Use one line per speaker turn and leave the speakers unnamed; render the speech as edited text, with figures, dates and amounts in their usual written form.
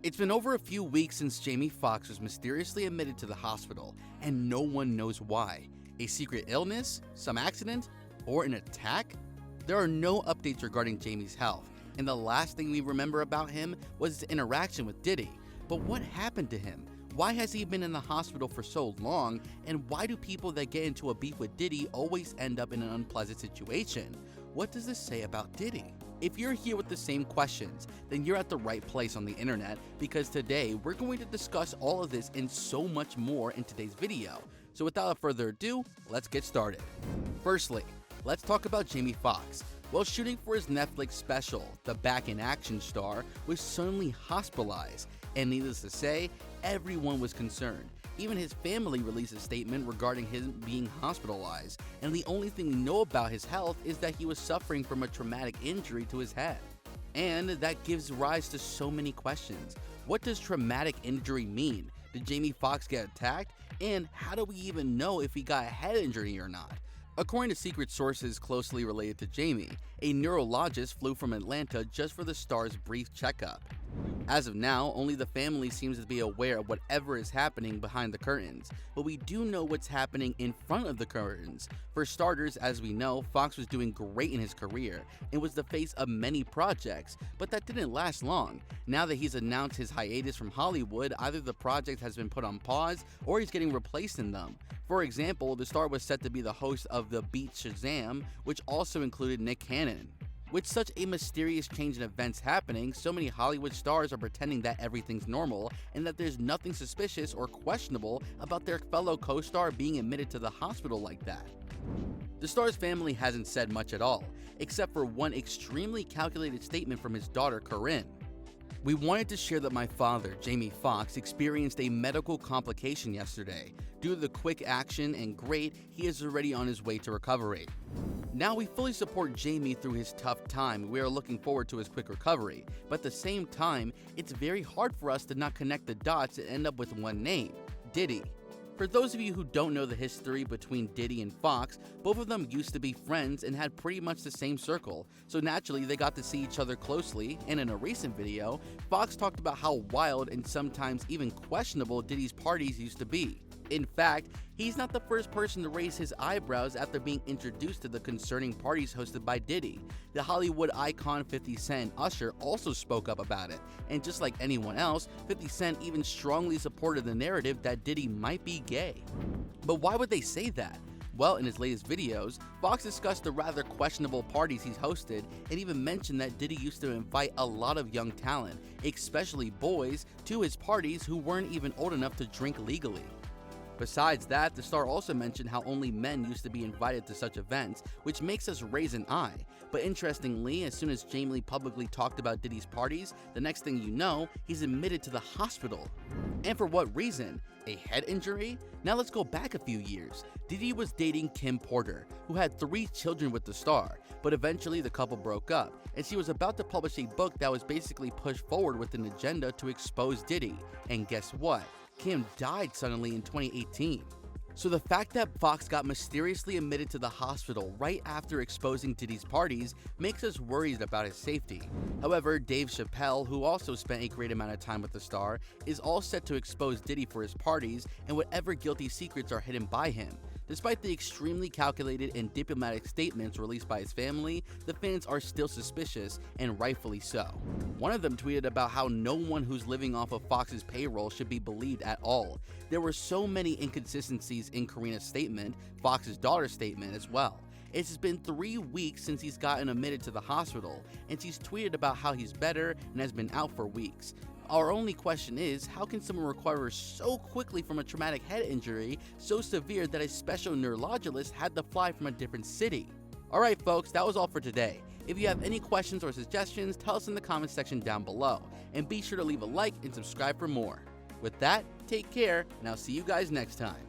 It's been over a few weeks since Jamie Foxx was mysteriously admitted to the hospital, and no one knows why. A secret illness, some accident, or an attack? There are no updates regarding Jamie's health, and the last thing we remember about him was his interaction with Diddy. But what happened to him? Why has he been in the hospital for so long, and why do people that get into a beef with Diddy always end up in an unpleasant situation? What does this say about Diddy? If you're here with the same questions, then you're at the right place on the internet, because today we're going to discuss all of this and so much more in today's video. So without further ado, let's get started. Firstly, let's talk about Jamie Foxx. While shooting for his Netflix special, the Back in Action star was suddenly hospitalized, and needless to say, everyone was concerned. Even his family released a statement regarding him being hospitalized, and the only thing we know about his health is that he was suffering from a traumatic injury to his head. And that gives rise to so many questions. What does traumatic injury mean? Did Jamie Foxx get attacked? And how do we even know if he got a head injury or not? According to secret sources closely related to Jamie, a neurologist flew from Atlanta just for the star's brief checkup. As of now, only the family seems to be aware of whatever is happening behind the curtains, but we do know what's happening in front of the curtains. For starters, as we know, Foxx was doing great in his career and was the face of many projects, but that didn't last long. Now that he's announced his hiatus from Hollywood, either the project has been put on pause or he's getting replaced in them. For example, the star was set to be the host of The Beat Shazam, which also included Nick Cannon. With such a mysterious change in events happening, so many Hollywood stars are pretending that everything's normal and that there's nothing suspicious or questionable about their fellow co-star being admitted to the hospital like that. The star's family hasn't said much at all, except for one extremely calculated statement from his daughter Corinne. "We wanted to share that my father, Jamie Foxx, experienced a medical complication yesterday. Due to the quick action and great, he is already on his way to recovery. Now we fully support Jamie through his tough time. We are looking forward to his quick recovery, but at the same time, it's very hard for us to not connect the dots and end up with one name, Diddy." For those of you who don't know the history between Diddy and Foxx, both of them used to be friends and had pretty much the same circle, so naturally they got to see each other closely, and in a recent video, Foxx talked about how wild and sometimes even questionable Diddy's parties used to be. In fact, he's not the first person to raise his eyebrows after being introduced to the concerning parties hosted by Diddy. The Hollywood icon 50 Cent and Usher also spoke up about it, and just like anyone else, 50 Cent even strongly supported the narrative that Diddy might be gay. But why would they say that? Well, in his latest videos, Foxx discussed the rather questionable parties he's hosted and even mentioned that Diddy used to invite a lot of young talent, especially boys, to his parties who weren't even old enough to drink legally. Besides that, the star also mentioned how only men used to be invited to such events, which makes us raise an eye. But interestingly, as soon as Jamie publicly talked about Diddy's parties, the next thing you know, he's admitted to the hospital. And for what reason? A head injury? Now let's go back a few years. Diddy was dating Kim Porter, who had 3 children with the star, but eventually the couple broke up, and she was about to publish a book that was basically pushed forward with an agenda to expose Diddy. And guess what? Kim died suddenly in 2018. So the fact that Foxx got mysteriously admitted to the hospital right after exposing Diddy's parties makes us worried about his safety. However, Dave Chappelle, who also spent a great amount of time with the star, is all set to expose Diddy for his parties and whatever guilty secrets are hidden by him. Despite the extremely calculated and diplomatic statements released by his family, the fans are still suspicious, and rightfully so. One of them tweeted about how no one who's living off of Foxx's payroll should be believed at all. There were so many inconsistencies in Karina's statement, Foxx's daughter's statement as well. It's been 3 weeks since he's gotten admitted to the hospital, and she's tweeted about how he's better and has been out for weeks. Our only question is, how can someone recover so quickly from a traumatic head injury so severe that a special neurologist had to fly from a different city? Alright folks, that was all for today. If you have any questions or suggestions, tell us in the comments section down below, and be sure to leave a like and subscribe for more. With that, take care, and I'll see you guys next time.